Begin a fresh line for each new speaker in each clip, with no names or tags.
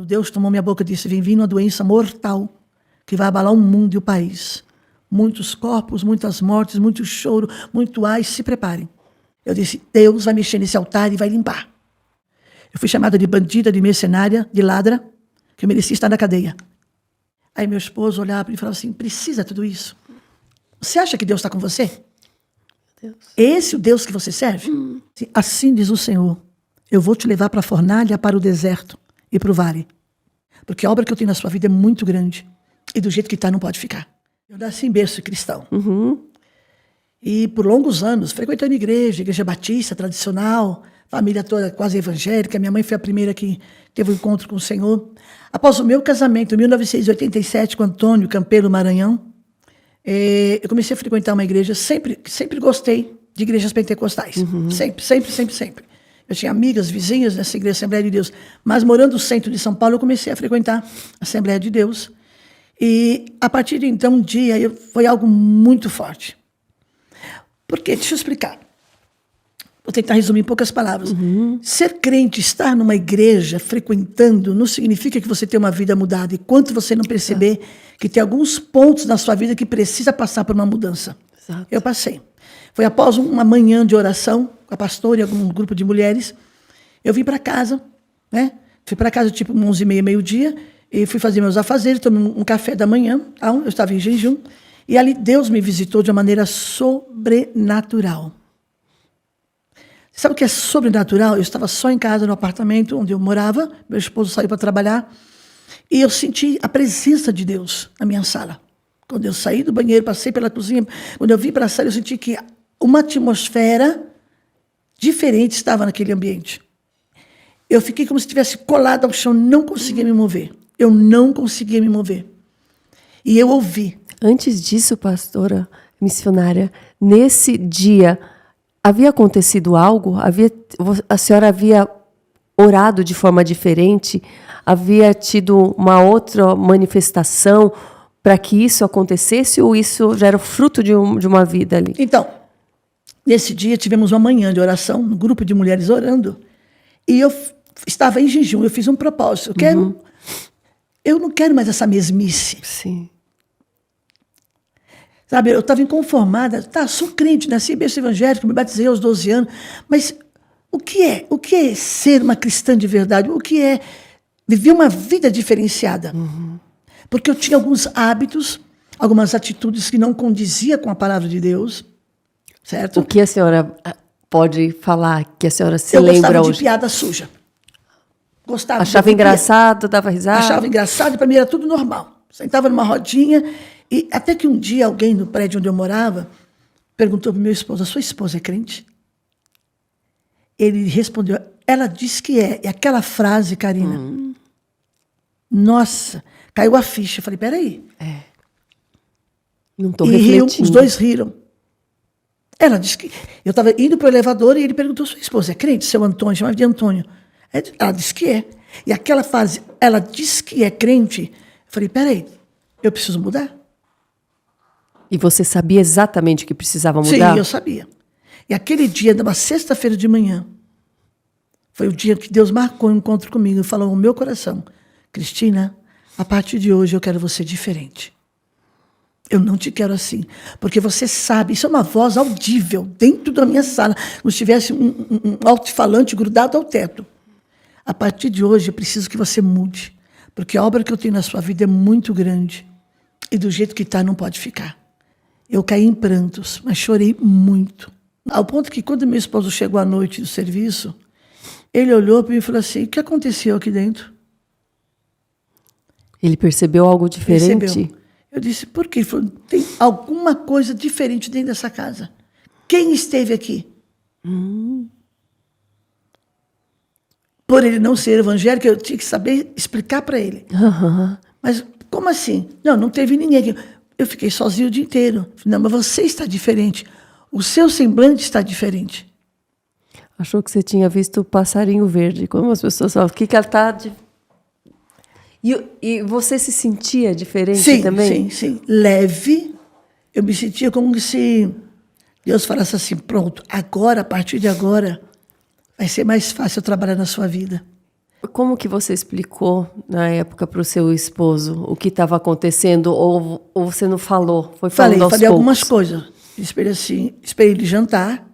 Deus tomou minha boca e disse, vem vindo uma doença mortal que vai abalar o mundo e o país. Muitos corpos, muitas mortes, muito choro, muito ai, se preparem. Eu disse, Deus vai mexer nesse altar e vai limpar. Eu fui chamada de bandida, de mercenária, de ladra, que eu merecia estar na cadeia. Aí meu esposo olhava e falava assim, precisa tudo isso? Você acha que Deus está com você?
Deus.
Esse é o Deus que você serve? Assim diz o Senhor, eu vou te levar para a fornalha, para o deserto e para o vale. Porque a obra que eu tenho na sua vida é muito grande. E do jeito que está, não pode ficar. Eu nasci em berço cristão. E por longos anos, frequentando igreja batista, tradicional, família toda quase evangélica. Minha mãe foi a primeira que teve um encontro com o Senhor. Após o meu casamento, em 1987, com Antônio Campelo Maranhão, eu comecei a frequentar uma igreja, sempre gostei de igrejas pentecostais. Sempre. Eu tinha amigas, vizinhas nessa igreja, Assembleia de Deus. Mas morando no centro de São Paulo, eu comecei a frequentar a Assembleia de Deus. E a partir de então, um dia, foi algo muito forte. Porque, deixa eu explicar. Vou tentar resumir em poucas palavras. Ser crente, estar numa igreja, frequentando, não significa que você tem uma vida mudada. Enquanto você não perceber que tem alguns pontos na sua vida que precisa passar por uma mudança.
Exato.
Eu passei. Foi após uma manhã de oração, com a pastora e algum grupo de mulheres, eu vim para casa, né? Fui para casa tipo 11h30, meio-dia, e fui fazer meus afazeres, tomei um café da manhã, eu estava em jejum, e ali Deus me visitou de uma maneira sobrenatural. Sabe o que é sobrenatural? Eu estava só em casa, no apartamento onde eu morava, meu esposo saiu para trabalhar, e eu senti a presença de Deus na minha sala. Quando eu saí do banheiro, passei pela cozinha, quando eu vim para a sala, eu senti que uma atmosfera diferente estava naquele ambiente. Eu fiquei como se estivesse colada ao chão, não conseguia me mover. Eu não conseguia me mover. E eu ouvi.
Antes disso, pastora missionária, nesse dia, havia acontecido algo? A senhora havia orado de forma diferente? Havia tido uma outra manifestação para que isso acontecesse? Ou isso já era fruto de uma vida ali?
Então, nesse dia tivemos uma manhã de oração, um grupo de mulheres orando. E eu estava em jejum, eu fiz um propósito. Eu não quero mais essa mesmice.
Sim.
Sabe, eu estava inconformada. Sou crente, nasci em berço evangélico, me batizei aos 12 anos. Mas o que é ser uma cristã de verdade? O que é viver uma vida diferenciada? Porque eu tinha alguns hábitos, algumas atitudes que não condiziam com a palavra de Deus. Certo?
O que a senhora pode falar que a senhora se
eu
lembra
gostava
hoje?
De piada suja. Gostava.
Achava engraçado, dava risada?
Achava engraçado, e para mim era tudo normal. Sentava numa rodinha, e até que um dia alguém no prédio onde eu morava perguntou para o meu esposo, a sua esposa é crente? Ele respondeu, ela disse que é. E aquela frase, Karina, nossa, caiu a ficha. Eu falei, peraí.
Não estou
refletindo.
refletindo.
Os dois riram. Ela disse que... Eu estava indo para o elevador e ele perguntou, sua esposa é crente? Seu Antônio, chamava de Antônio. Ela disse que é. E aquela frase, ela disse que é crente. Eu falei, peraí, eu preciso mudar?
E você sabia exatamente o que precisava mudar?
Sim, eu sabia. E aquele dia, numa sexta-feira de manhã, foi o dia que Deus marcou um encontro comigo e falou no meu coração, Cristina, a partir de hoje eu quero você diferente. Eu não te quero assim, porque você sabe, isso é uma voz audível dentro da minha sala, como se tivesse um alto-falante grudado ao teto. A partir de hoje eu preciso que você mude, porque a obra que eu tenho na sua vida é muito grande e do jeito que está não pode ficar. Eu caí em prantos, mas chorei muito. Ao ponto que quando meu esposo chegou à noite do serviço, ele olhou para mim e falou assim, o que aconteceu aqui dentro?
Ele percebeu algo diferente?
Percebeu. Eu disse, por quê? Ele falou, tem alguma coisa diferente dentro dessa casa. Quem esteve aqui? Por ele não ser evangélico, eu tinha que saber explicar para ele. Mas como assim? Não teve ninguém aqui. Eu fiquei sozinho o dia inteiro. Não, mas você está diferente. O seu semblante está diferente.
Achou que você tinha visto o passarinho verde. Como as pessoas falam, o que ela está... E você se sentia diferente também?
Sim. Leve. Eu me sentia como se Deus falasse assim, pronto, agora, a partir de agora, vai ser mais fácil eu trabalhar na sua vida.
Como que você explicou na época para o seu esposo o que estava acontecendo? Ou você não falou? Foi falando aos
Falei
poucos?
algumas coisas. Esperei ele jantar.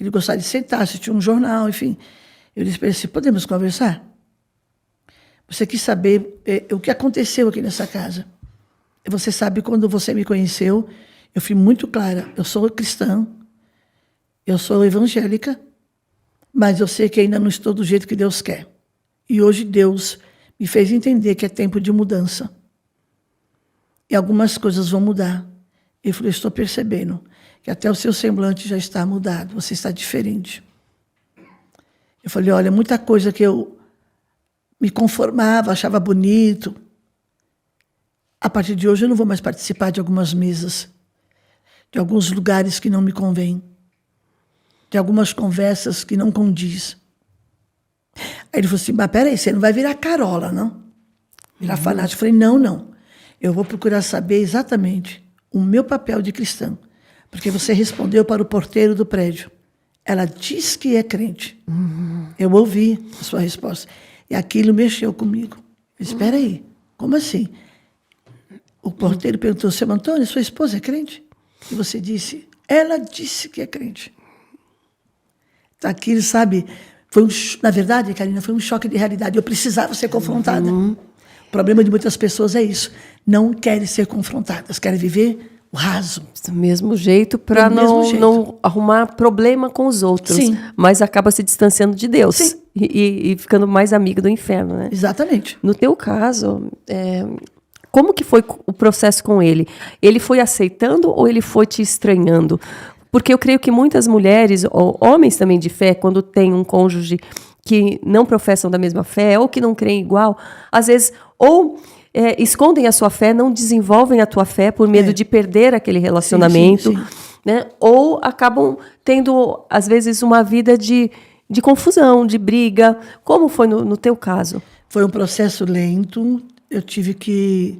Ele gostava de sentar, assistir um jornal, enfim. Eu disse para ele assim, podemos conversar? Você quis saber o que aconteceu aqui nessa casa. Você sabe, quando você me conheceu, eu fui muito clara. Eu sou cristã, eu sou evangélica, mas eu sei que ainda não estou do jeito que Deus quer. E hoje Deus me fez entender que é tempo de mudança. E algumas coisas vão mudar. Ele falou, estou percebendo que até o seu semblante já está mudado, você está diferente. Eu falei, olha, muita coisa que eu me conformava, achava bonito. A partir de hoje eu não vou mais participar de algumas mesas, de alguns lugares que não me convêm, de algumas conversas que não condiz. Aí ele falou assim, mas peraí, você não vai virar Carola, não? Virar fanático. Eu falei, não. Eu vou procurar saber exatamente o meu papel de cristã. Porque você respondeu para o porteiro do prédio. Ela diz que é crente. Eu ouvi a sua resposta. E aquilo mexeu comigo. Eu disse, espera aí, como assim? O porteiro perguntou, seu Antônio, sua esposa é crente? E você disse, ela disse que é crente. Aquilo, sabe, na verdade, Karina, foi um choque de realidade. Eu precisava ser confrontada. O problema de muitas pessoas é isso. Não querem ser confrontadas, querem viver o raso.
Do mesmo jeito, para não arrumar problema com os outros.
Sim.
Mas acaba se distanciando de Deus.
Sim.
E ficando mais amigo do inferno, né?
Exatamente.
No teu caso, como que foi o processo com ele? Ele foi aceitando ou ele foi te estranhando? Porque eu creio que muitas mulheres, ou homens também de fé, quando tem um cônjuge que não professam da mesma fé, ou que não creem igual, às vezes, ou escondem a sua fé, não desenvolvem a tua fé por medo de perder aquele relacionamento,
sim.
Né? Ou acabam tendo, às vezes, uma vida de confusão, de briga. Como foi no teu caso?
Foi um processo lento. Eu tive que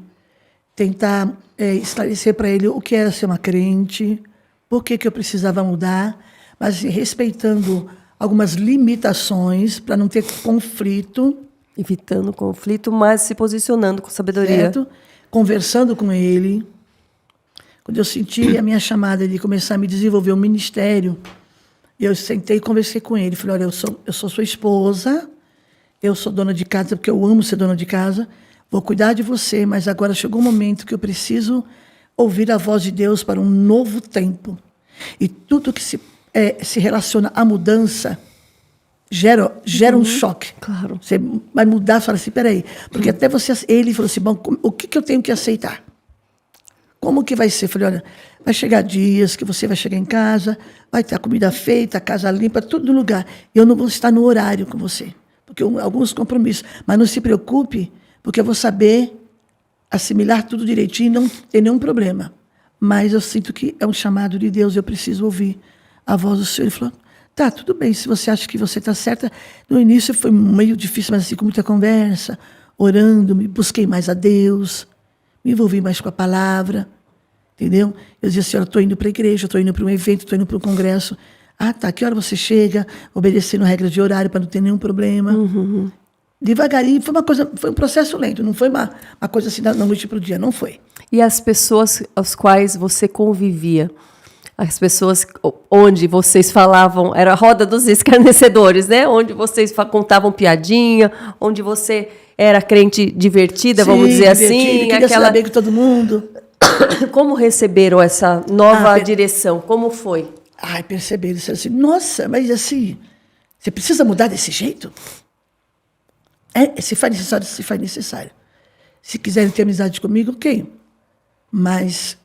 tentar esclarecer para ele o que era ser uma crente, por que eu precisava mudar, mas respeitando algumas limitações para não ter conflito.
Evitando conflito, mas se posicionando com sabedoria.
Certo? Conversando com ele. Quando eu senti a minha chamada de começar a me desenvolver um ministério, eu sentei e conversei com ele. Falei, olha, eu sou sua esposa, eu sou dona de casa, porque eu amo ser dona de casa, vou cuidar de você, mas agora chegou um momento que eu preciso ouvir a voz de Deus para um novo tempo. E tudo que se relaciona à mudança gera um choque.
Claro.
Você vai mudar, você fala assim, peraí. Porque até você... Ele falou assim, bom, o que eu tenho que aceitar? Como que vai ser? Eu falei, olha, vai chegar dias que você vai chegar em casa, vai ter a comida feita, a casa limpa, tudo no lugar. E eu não vou estar no horário com você. Porque alguns compromissos. Mas não se preocupe, porque eu vou saber assimilar tudo direitinho e não ter nenhum problema. Mas eu sinto que é um chamado de Deus, eu preciso ouvir a voz do Senhor. Ele falou, tá, tudo bem, se você acha que você está certa. No início foi meio difícil, mas assim, com muita conversa, orando, me busquei mais a Deus, me envolvi mais com a palavra, entendeu? Eu dizia assim, estou indo para a igreja, estou indo para um evento, estou indo para um congresso. Ah, tá, que hora você chega? Obedecendo regras de horário para não ter nenhum problema. Devagarinho, foi um processo lento, não foi uma coisa assim da noite para o dia, não foi.
E as pessoas às quais você convivia? As pessoas onde vocês falavam, era a roda dos escarnecedores, né? Onde vocês contavam piadinha, onde você era crente divertida, vamos dizer assim.
Queria se dar bem com todo mundo.
Como receberam essa nova direção? Como foi?
Ai, perceberam, disseram assim, nossa, mas assim, você precisa mudar desse jeito? Se faz necessário, se faz necessário. Se quiserem ter amizade comigo, ok. Mas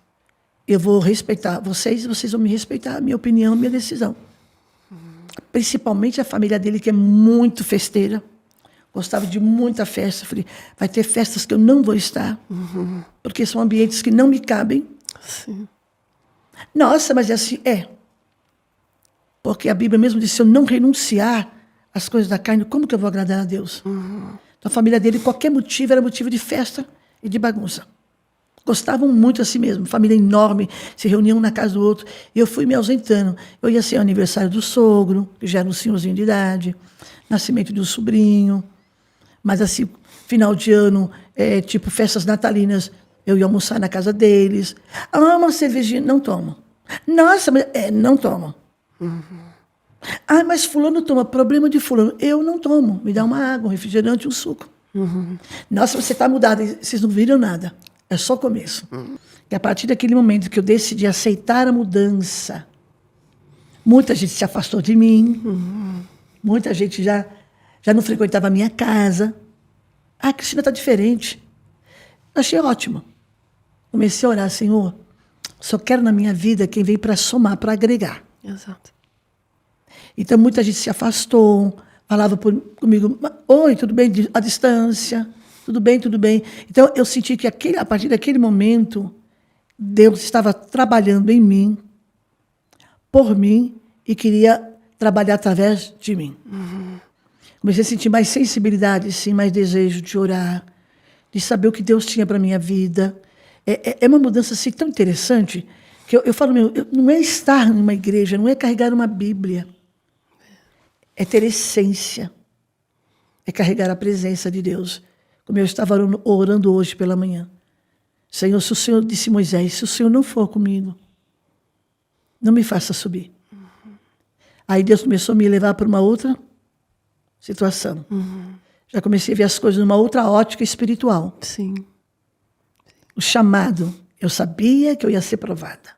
eu vou respeitar vocês vão me respeitar a minha opinião, a minha decisão. Principalmente a família dele, que é muito festeira. Gostava de muita festa. Falei, vai ter festas que eu não vou estar, porque são ambientes que não me cabem.
Sim.
Nossa, mas é assim, porque a Bíblia mesmo disse, se eu não renunciar às coisas da carne, como que eu vou agradar a Deus? Então a família dele, qualquer motivo, era motivo de festa e de bagunça. Gostavam muito assim mesmo, família enorme, se reuniam na casa do outro. E eu fui me ausentando. Eu ia ser o aniversário do sogro, que já era um senhorzinho de idade, nascimento de um sobrinho. Mas assim, final de ano, tipo festas natalinas, eu ia almoçar na casa deles. Ah, uma cervejinha, não tomo. Nossa, mas, não tomo. Ah, mas fulano toma, problema de fulano. Eu não tomo, me dá uma água, um refrigerante, um suco. Nossa, você está mudada, vocês não viram nada. É só o começo. E a partir daquele momento que eu decidi aceitar a mudança, muita gente se afastou de mim, muita gente já não frequentava a minha casa. Ah, a Cristina está diferente. Achei ótimo. Comecei a orar, Senhor, só quero na minha vida quem veio para somar, para agregar.
Exato.
Então, muita gente se afastou, falava comigo, oi, tudo bem, à distância, tudo bem, tudo bem. Então, eu senti que a partir daquele momento, Deus estava trabalhando em mim, por mim, e queria trabalhar através de mim. Comecei a sentir mais sensibilidade, sim, mais desejo de orar, de saber o que Deus tinha para a minha vida. É uma mudança assim, tão interessante, que eu falo, não é estar numa igreja, não é carregar uma Bíblia. É ter essência. É carregar a presença de Deus. Como eu estava orando hoje pela manhã. Senhor, se o Senhor disse Moisés, se o Senhor não for comigo, não me faça subir. Aí Deus começou a me levar para uma outra situação. Já comecei a ver as coisas numa outra ótica espiritual.
Sim.
O chamado, eu sabia que eu ia ser provada.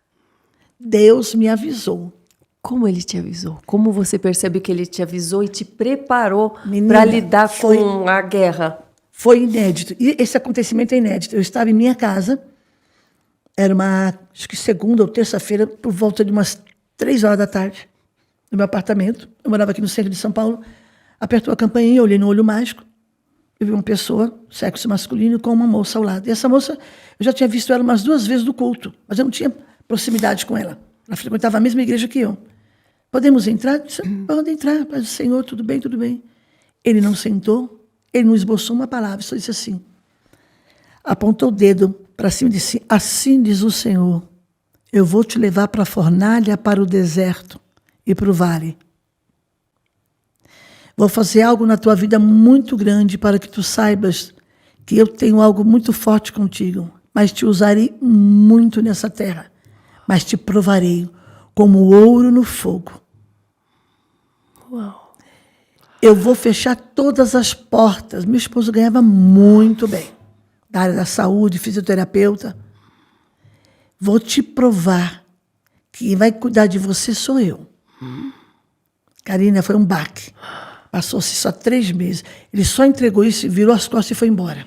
Deus me avisou.
Como ele te avisou? Como você percebe que ele te avisou e te preparou
Menina,
para lidar com a guerra?
Foi inédito. E esse acontecimento é inédito. Eu estava em minha casa, era acho que segunda ou terça-feira, por volta de umas 3 horas da tarde, no meu apartamento. Eu morava aqui no centro de São Paulo. Apertou a campainha, eu olhei no olho mágico. Eu vi uma pessoa, sexo masculino, com uma moça ao lado. E essa moça, eu já tinha visto ela umas 2 vezes no culto, mas eu não tinha proximidade com ela. Ela frequentava a mesma igreja que eu. Podemos entrar? Eu disse, pode entrar, Pai do Senhor, tudo bem, tudo bem. Ele não sentou, ele não esboçou uma palavra, só disse assim. Apontou o dedo para cima e disse, assim diz o Senhor, eu vou te levar para a fornalha, para o deserto e para o vale. Vou fazer algo na tua vida muito grande para que tu saibas que eu tenho algo muito forte contigo, mas te usarei muito nessa terra, mas te provarei como ouro no fogo.
Uau.
Eu vou fechar todas as portas. Meu esposo ganhava muito bem, da área da saúde, fisioterapeuta. Vou te provar que quem vai cuidar de você sou eu. Karina, foi um baque. Passou-se só 3 meses. Ele só entregou isso, virou as costas e foi embora.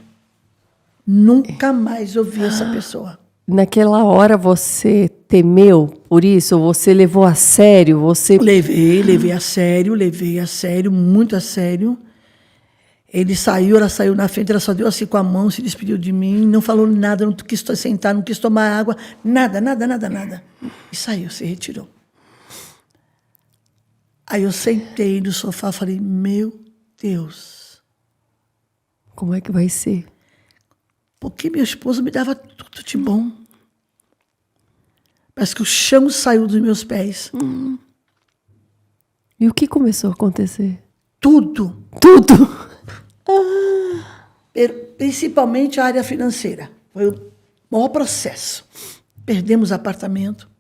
Nunca mais ouvi essa pessoa.
Naquela hora você temeu por isso? Você levou a sério? Você
Levei a sério, muito a sério. Ele saiu, ela saiu na frente, ela só deu assim com a mão, se despediu de mim, não falou nada, não quis sentar, não quis tomar água, nada. E saiu, se retirou. Aí eu sentei no sofá e falei, meu Deus.
Como é que vai ser?
Porque meu esposo me dava tudo de bom. Parece que o chão saiu dos meus pés.
E o que começou a acontecer?
Tudo. Principalmente a área financeira. Foi o maior processo. Perdemos apartamento.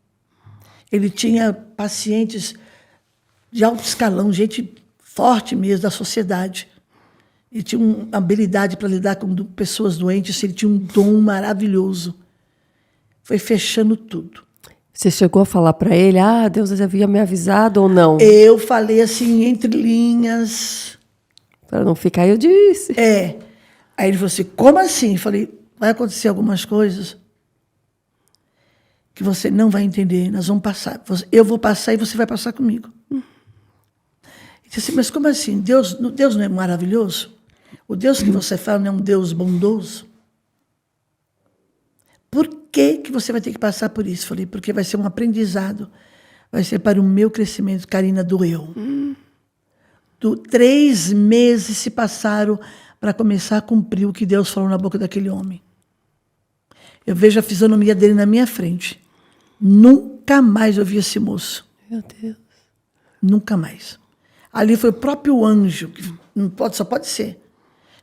Ele tinha pacientes de alto escalão, gente forte mesmo da sociedade. Ele tinha uma habilidade para lidar com pessoas doentes, ele tinha um dom maravilhoso. Foi fechando tudo.
Você chegou a falar para ele, Deus havia me avisado ou não?
Eu falei assim, entre linhas.
Para não ficar, eu disse.
Aí ele falou assim, como assim? Eu falei, vai acontecer algumas coisas que você não vai entender, nós vamos passar. Eu vou passar e você vai passar comigo. Ele disse assim, mas como assim? Deus não é maravilhoso? O Deus que você fala não é um Deus bondoso? Por que você vai ter que passar por isso? Falei, porque vai ser um aprendizado. Vai ser para o meu crescimento. Karina, doeu. 3 meses se passaram para começar a cumprir o que Deus falou na boca daquele homem. Eu vejo a fisionomia dele na minha frente. Nunca mais eu vi esse moço.
Meu Deus.
Nunca mais. Ali foi o próprio anjo, que só pode ser.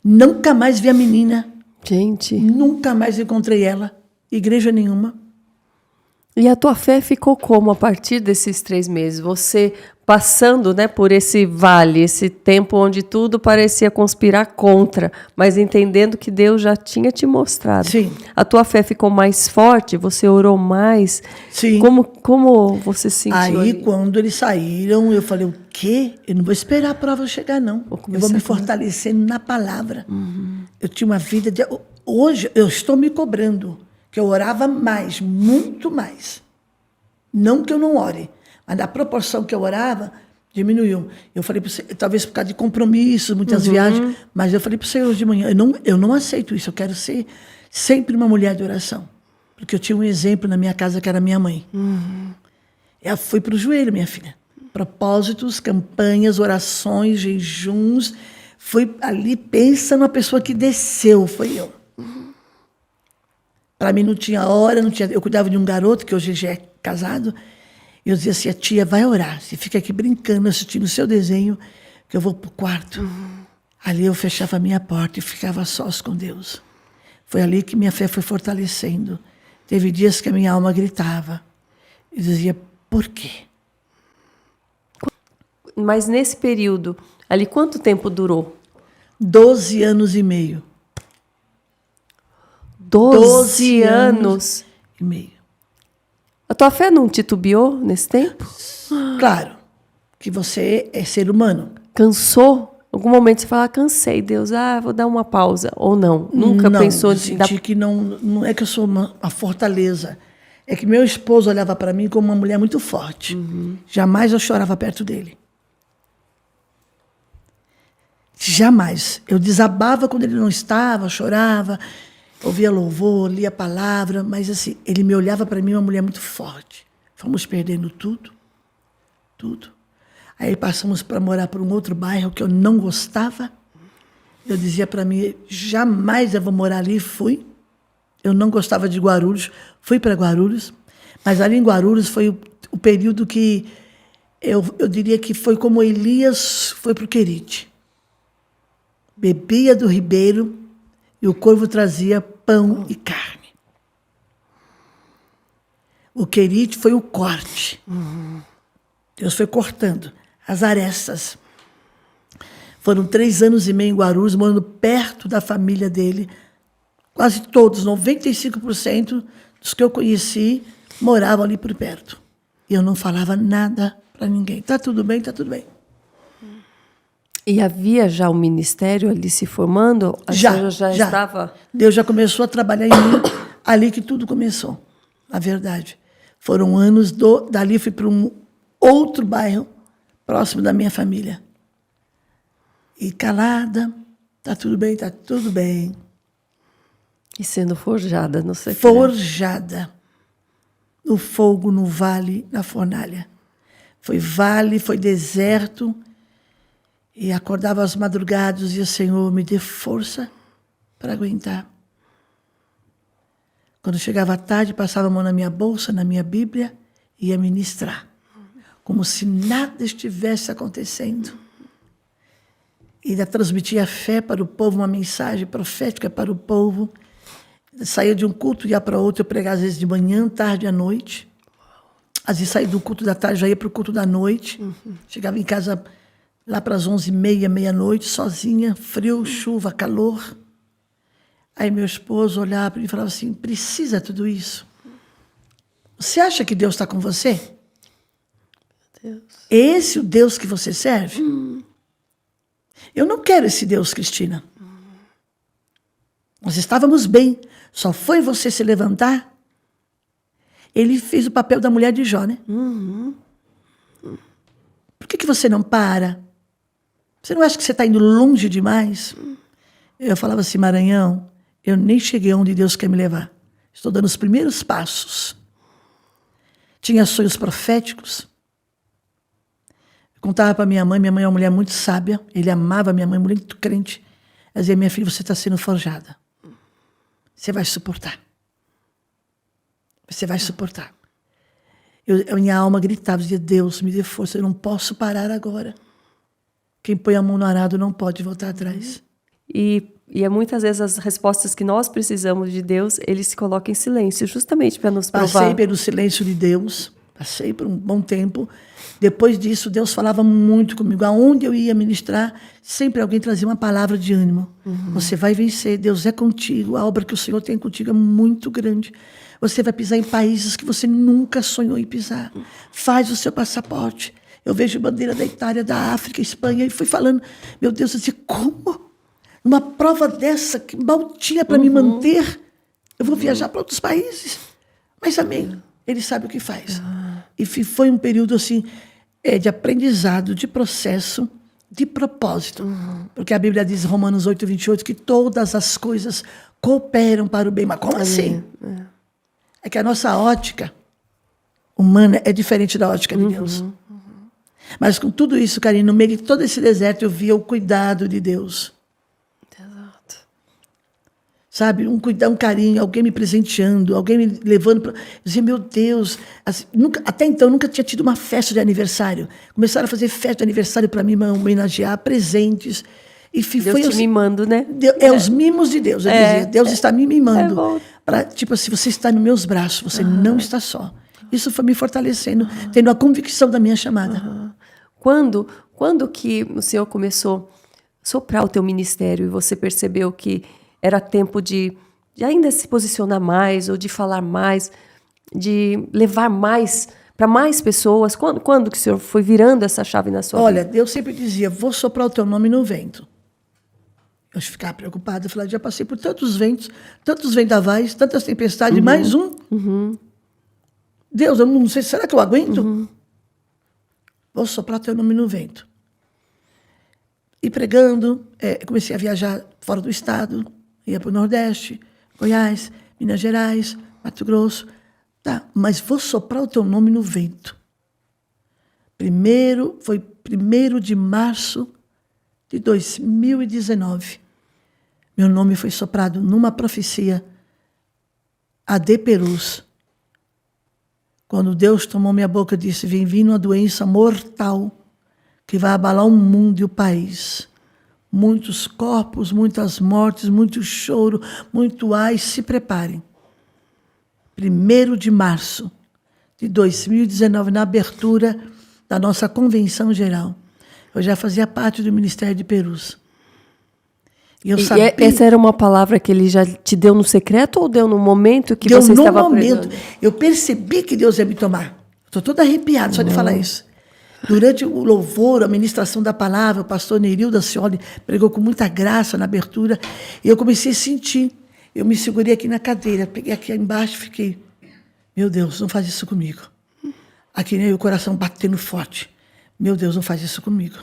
Nunca mais vi a menina.
Gente.
Nunca mais encontrei ela. Igreja nenhuma.
E a tua fé ficou como a partir desses 3 meses? Você passando, né, por esse vale, esse tempo onde tudo parecia conspirar contra, mas entendendo que Deus já tinha te mostrado.
Sim.
A tua fé ficou mais forte? Você orou mais?
Sim.
Como você se sentiu
Aí,
ali?
quando eles saíram, eu falei, o quê? Eu não vou esperar a prova chegar, não. Eu vou me fortalecer na palavra. Eu tinha uma vida de... Hoje, eu estou me cobrando, que eu orava mais, muito mais. Não que eu não ore, mas na proporção que eu orava, diminuiu. Eu falei para o Senhor, talvez por causa de compromissos, muitas viagens, mas eu falei para o Senhor de manhã, eu não aceito isso, eu quero ser sempre uma mulher de oração. Porque eu tinha um exemplo na minha casa, que era minha mãe. Eu fui para o joelho, minha filha. Propósitos, campanhas, orações, jejuns. Foi ali, pensa numa pessoa que desceu, foi eu. Para mim não tinha hora, não tinha. Eu cuidava de um garoto, que hoje já é casado. E eu dizia assim, a tia vai orar. Você fica aqui brincando, assistindo o seu desenho, que eu vou para o quarto. Ali eu fechava a minha porta e ficava sós com Deus. Foi ali que minha fé foi fortalecendo. Teve dias que a minha alma gritava. E dizia, por quê?
Mas nesse período, ali quanto tempo durou?
12 anos e meio.
12 anos
e meio.
A tua fé não titubeou nesse tempo?
Claro, que você é ser humano.
Cansou? Algum momento você fala, cansei, Deus, vou dar uma pausa. Ou não? Nunca pensou
de senti que não é que eu sou uma fortaleza. É que meu esposo olhava para mim como uma mulher muito forte. Jamais eu chorava perto dele. Jamais. Eu desabava quando ele não estava, chorava, ouvia louvor, lia a palavra, mas assim, ele me olhava para mim uma mulher muito forte. Fomos perdendo tudo. Aí passamos para morar para um outro bairro que eu não gostava. Eu dizia para mim, jamais eu vou morar ali, fui. Eu não gostava de Guarulhos, fui para Guarulhos, mas ali em Guarulhos foi o período que eu diria que foi como Elias foi para o Querite. Bebia do ribeiro e o corvo trazia pão e carne. O Querite foi o corte. Deus foi cortando as arestas. Foram 3 anos e meio em Guarulhos, morando perto da família dele. Quase todos, 95% dos que eu conheci, moravam ali por perto. E eu não falava nada para ninguém. Tá tudo bem, tá tudo bem.
E havia já um ministério ali se formando? Já estava?
Deus já começou a trabalhar em mim, ali que tudo começou, na verdade. Foram anos, dali eu fui para um outro bairro, próximo da minha família. E calada, tá tudo bem, tá tudo bem.
E sendo forjada, não sei.
Forjada. No fogo, no vale, na fornalha. Foi vale, foi deserto. E acordava às madrugadas e dizia, Senhor, me dê força para aguentar. Quando chegava à tarde, passava a mão na minha bolsa, na minha Bíblia, e ia ministrar. Como se nada estivesse acontecendo. E ainda transmitia fé para o povo, uma mensagem profética para o povo. Saía de um culto e ia para outro, eu pregava às vezes de manhã, tarde à noite. Às vezes saía do culto da tarde, já ia para o culto da noite. Chegava em casa lá para as 11h30, meia-noite, sozinha, frio, chuva, calor. Aí meu esposo olhava para mim e falava assim, precisa tudo isso? Você acha que Deus está com você?
Deus.
É esse o Deus que você serve? Eu não quero esse Deus, Cristina. Nós estávamos bem. Só foi você se levantar? Ele fez o papel da mulher de Jó, né? Por que você não para? Você não acha que você está indo longe demais? Eu falava assim, Maranhão, eu nem cheguei onde Deus quer me levar. Estou dando os primeiros passos. Tinha sonhos proféticos. Eu contava para minha mãe é uma mulher muito sábia, ele amava minha mãe, muito crente. Ela dizia, minha filha, você está sendo forjada. Você vai suportar. Você vai suportar. Minha alma gritava, dizia, Deus, me dê força, eu não posso parar agora. Quem põe a mão no arado não pode voltar atrás.
E é muitas vezes as respostas que nós precisamos de Deus, Ele se coloca em silêncio, justamente para nos provar.
Passei pelo silêncio de Deus, passei por um bom tempo. Depois disso, Deus falava muito comigo. Aonde eu ia ministrar, sempre alguém trazia uma palavra de ânimo. Você vai vencer, Deus é contigo. A obra que o Senhor tem contigo é muito grande. Você vai pisar em países que você nunca sonhou em pisar. Faz o seu passaporte. Eu vejo bandeira da Itália, da África, Espanha, e fui falando, meu Deus, eu disse, como? Uma prova dessa, que mal tinha para me manter, eu vou viajar para outros países. Mas amém, Ele sabe o que faz. E foi um período assim, de aprendizado, de processo, de propósito. Porque a Bíblia diz, Romanos 8:28, que todas as coisas cooperam para o bem. Mas como assim? É que a nossa ótica humana é diferente da ótica de Deus. Mas com tudo isso, Karine, no meio de todo esse deserto, eu via o cuidado de Deus.
Exato.
Sabe, um carinho, alguém me presenteando, alguém me levando para... Eu dizia, meu Deus, assim, até então nunca tinha tido uma festa de aniversário. Começaram a fazer festa de aniversário para mim, homenagear, presentes. E
Deus
foi
te mimando, né?
Os mimos de Deus. Eu dizia, Deus está me mimando. Tipo assim, você está nos meus braços, você não está só. Isso foi me fortalecendo, tendo a convicção da minha chamada.
Quando que o Senhor começou a soprar o teu ministério e você percebeu que era tempo de ainda se posicionar mais, ou de falar mais, de levar mais para mais pessoas? Quando que o Senhor foi virando essa chave na sua vida?
Olha, Deus sempre dizia, vou soprar o teu nome no vento. Eu ficava preocupada, eu falava, já passei por tantos ventos, tantos vendavais, tantas tempestades, mais um. Deus, eu não sei, será que eu aguento? Vou soprar teu nome no vento. E pregando, comecei a viajar fora do estado, ia para o Nordeste, Goiás, Minas Gerais, Mato Grosso. Tá, mas vou soprar o teu nome no vento. Foi 1º de março de 2019. Meu nome foi soprado numa profecia, AD Perus. Quando Deus tomou minha boca e disse, vem vindo uma doença mortal que vai abalar o mundo e o país. Muitos corpos, muitas mortes, muito choro, muito ai, se preparem. 1º de março de 2019, na abertura da nossa convenção geral. Eu já fazia parte do Ministério de Perus. E sabia...
essa era uma palavra que ele já te deu no secreto ou deu no momento que você estava pregando?
Eu percebi que Deus ia me tomar. Estou toda arrepiada só de falar isso. Durante o louvor, a ministração da palavra, o pastor Nerilda Cioli pregou com muita graça na abertura, e eu comecei a sentir. Eu me segurei aqui na cadeira, peguei aqui embaixo e fiquei, meu Deus, não faz isso comigo. Aqui, né, o coração batendo forte. Meu Deus, não faz isso comigo.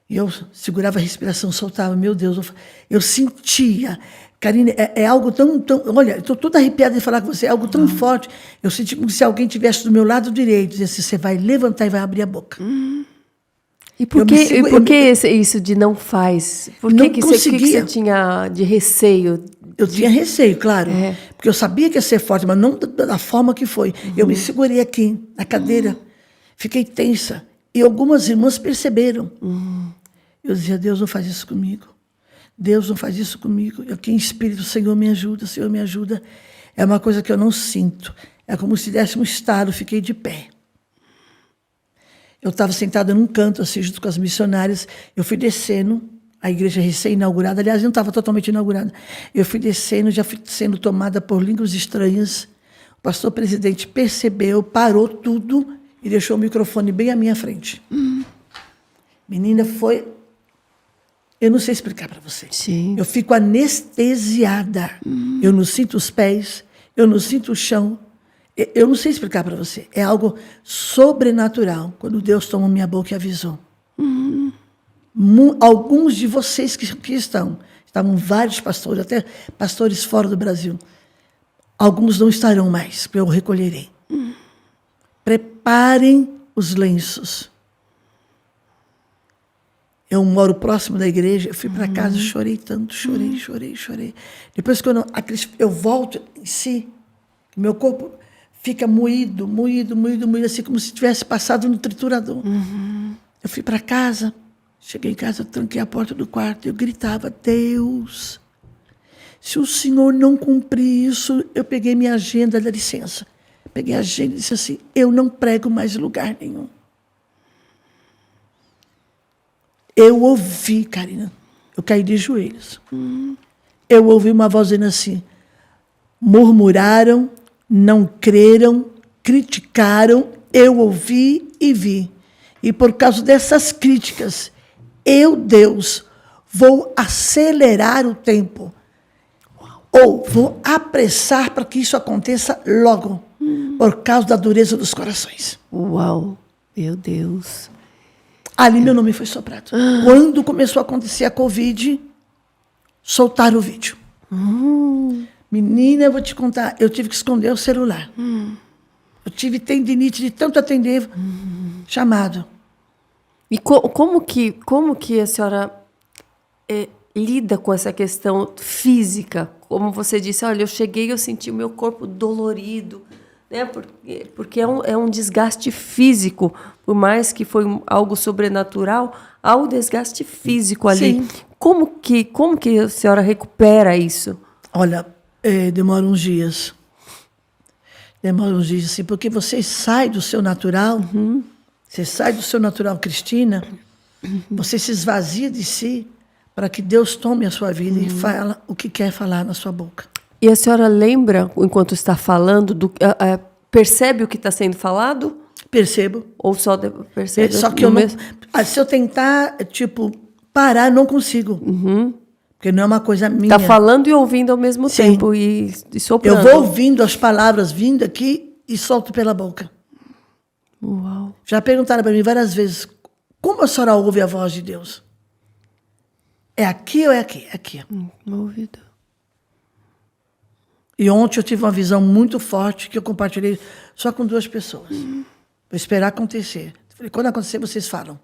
E eu segurava a respiração, soltava, meu Deus, eu sentia. Karine, é algo tão... Olha, estou toda arrepiada de falar com você, é algo tão forte. Eu senti como se alguém estivesse do meu lado direito, dizia assim, você vai levantar e vai abrir a boca.
E por que isso de não faz? Por que você tinha de receio?
Eu tinha receio, claro. Porque eu sabia que ia ser forte, mas não da forma que foi. Eu me segurei aqui, na cadeira. Fiquei tensa. E algumas irmãs perceberam. Eu dizia, Deus, não faz isso comigo. Deus, não faz isso comigo. Eu aqui em espírito, Senhor, me ajuda, Senhor, me ajuda. É uma coisa que eu não sinto. É como se desse um estalo, fiquei de pé. Eu estava sentada num canto, assim, junto com as missionárias. Eu fui descendo, a igreja recém-inaugurada. Aliás, não estava totalmente inaugurada. Eu fui descendo, já fui sendo tomada por línguas estranhas. O pastor presidente percebeu, parou tudo e deixou o microfone bem à minha frente. Menina, foi... Eu não sei explicar para você.
Sim.
Eu fico anestesiada. Eu não sinto os pés, eu não sinto o chão. Eu não sei explicar para você. É algo sobrenatural, quando Deus tomou minha boca e avisou. Alguns de vocês que estavam vários pastores, até pastores fora do Brasil. Alguns não estarão mais, porque eu recolherei. Preparem os lenços. Eu moro próximo da igreja, eu fui para casa, chorei tanto, chorei. Depois, quando eu volto em si, meu corpo fica moído, assim como se tivesse passado no triturador. Eu fui para casa, Cheguei em casa, tranquei a porta do quarto, eu gritava, Deus, se o Senhor não cumprir isso, eu peguei minha agenda, dá licença. Peguei a agenda e disse assim, eu não prego mais em lugar nenhum. Eu ouvi, Karina, eu caí de joelhos. Eu ouvi uma voz dizendo assim, murmuraram, não creram, criticaram, eu ouvi e vi. E por causa dessas críticas, eu, Deus, vou acelerar o tempo. Ou vou apressar para que isso aconteça logo. Por causa da dureza dos corações.
Uau, meu Deus.
Ali meu nome foi soprado. Quando começou a acontecer a Covid, soltaram o vídeo. Menina, eu vou te contar, eu tive que esconder o celular. Eu tive tendinite de tanto atender chamado.
E como que a senhora lida com essa questão física? Como você disse, olha, eu cheguei e eu senti o meu corpo dolorido, né? Porque é um desgaste físico, por mais que foi algo sobrenatural, há um desgaste físico ali.
Sim.
Como que a senhora recupera isso?
Olha, demora uns dias. Demora uns dias, assim, porque você sai do seu natural, você sai do seu natural, Cristina, você se esvazia de si para que Deus tome a sua vida e fala o que quer falar na sua boca.
E a senhora lembra, enquanto está falando, percebe o que está sendo falado?
Percebo.
Ou só percebe?
Só que se eu tentar, parar, não consigo. Porque não é uma coisa minha.
Está falando e ouvindo ao mesmo
Sim.
tempo e soprando.
Eu vou ouvindo as palavras vindo aqui e solto pela boca.
Uau.
Já perguntaram para mim várias vezes, como a senhora ouve a voz de Deus? É aqui ou é aqui? É aqui.
No ouvido.
E ontem eu tive uma visão muito forte que eu compartilhei só com 2 pessoas. Vou esperar acontecer. Falei, quando acontecer, vocês falam.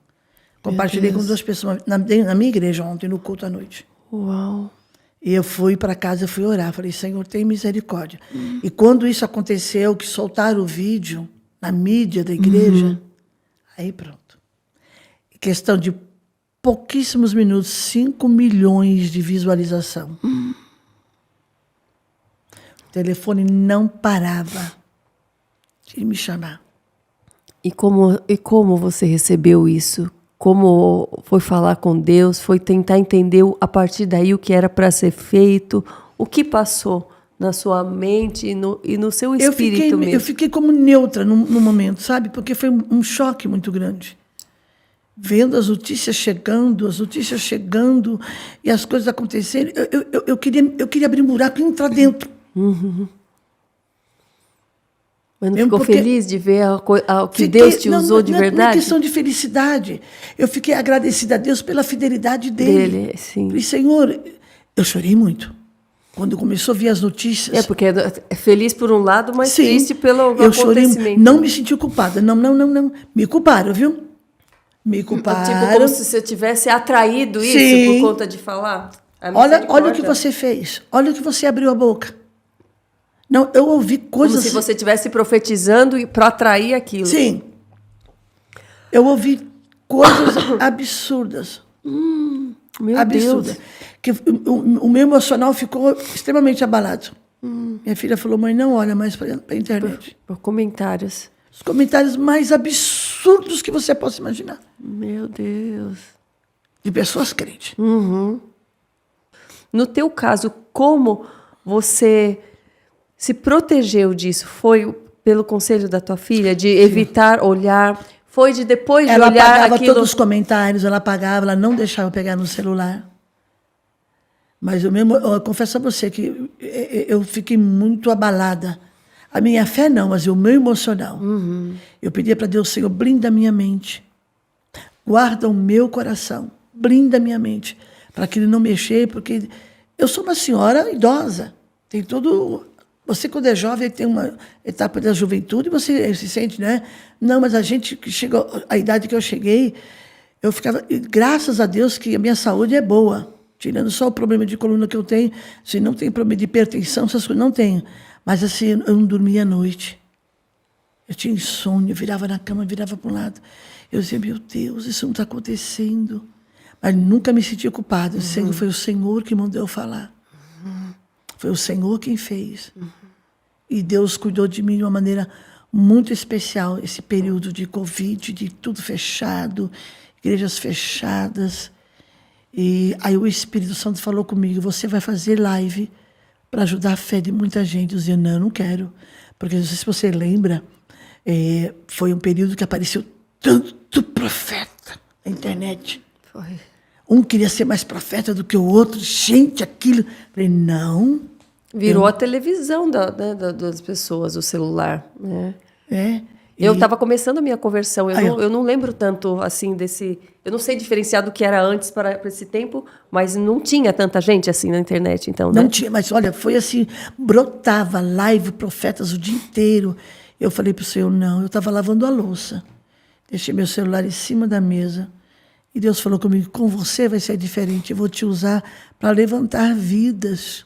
Compartilhei com 2 pessoas na minha igreja ontem, no culto à noite.
Uau.
E eu fui para casa, eu fui orar. Falei, Senhor, tem misericórdia. E quando isso aconteceu, que soltaram o vídeo na mídia da igreja, aí pronto. Em questão de pouquíssimos minutos, 5 milhões de visualização. O telefone não parava de me chamar.
E como você recebeu isso? Como foi falar com Deus? Foi tentar entender a partir daí o que era para ser feito? O que passou na sua mente e no seu espírito mesmo?
Eu fiquei como neutra no momento, sabe? Porque foi um choque muito grande. Vendo as notícias chegando e as coisas acontecerem, eu queria abrir um buraco e entrar dentro.
Mas não ficou feliz de ver o que Deus te usou de verdade?
Não é questão de felicidade. Eu fiquei agradecida a Deus pela fidelidade dele.
Sim.
Falei, Senhor, eu chorei muito. Quando começou a vir as notícias.
Porque é feliz por um lado, mas
sim,
triste pelo
eu
acontecimento.
Chorei, não me senti culpada. Não. Me culparam, viu? Me culparam.
Tipo, como se você tivesse atraído isso
sim.
por conta de falar.
Olha o que você fez. Olha o que você abriu a boca. Não, eu ouvi coisas...
Como se você estivesse profetizando para atrair aquilo.
Sim. Eu ouvi coisas absurdas.
Meu
absurdas.
Deus.
Que o meu emocional ficou extremamente abalado. Minha filha falou, mãe, não olha mais para a internet.
Por comentários.
Os comentários mais absurdos que você possa imaginar.
Meu Deus.
De pessoas crentes.
No teu caso, como você se protegeu disso? Foi pelo conselho da tua filha de evitar olhar? Foi de depois de
ela
olhar
apagava
aquilo?
todos os comentários, ela apagava, ela não deixava eu pegar no celular. Mas eu confesso a você que eu fiquei muito abalada. A minha fé não, mas o meu emocional. Eu pedia para Deus, Senhor, blinda a minha mente. Guarda o meu coração. Blinda a minha mente. Para que ele não mexer, porque eu sou uma senhora idosa. Tem todo... Você, quando é jovem, tem uma etapa da juventude, você se sente, né? Não, mas a gente que chegou, a idade que eu cheguei, eu ficava... Graças a Deus que a minha saúde é boa. Tirando só o problema de coluna que eu tenho, assim, não tem problema de hipertensão, essas coisas, não tenho. Mas assim, eu não dormia à noite. Eu tinha insônia, eu virava na cama, virava para um lado. Eu dizia, meu Deus, isso não está acontecendo. Mas nunca me senti culpada. Foi o Senhor que mandou eu falar. Foi o Senhor quem fez. E Deus cuidou de mim de uma maneira muito especial. Esse período de Covid, de tudo fechado, igrejas fechadas. E aí o Espírito Santo falou comigo, você vai fazer live para ajudar a fé de muita gente. Eu dizia, não, eu não quero. Porque não sei se você lembra, foi um período que apareceu tanto profeta na internet.
Foi.
Um queria ser mais profeta do que o outro. Gente, aquilo... Falei, não.
Virou a televisão das pessoas, o celular. Né? Eu estava começando a minha conversão. Eu não lembro tanto assim desse... Eu não sei diferenciar do que era antes para esse tempo, mas não tinha tanta gente assim na internet, então, né?
Não tinha, mas olha, foi assim, brotava live, profetas o dia inteiro. Eu falei para o Senhor, não, eu estava lavando a louça. Deixei meu celular em cima da mesa. E Deus falou comigo, com você vai ser diferente, eu vou te usar para levantar vidas.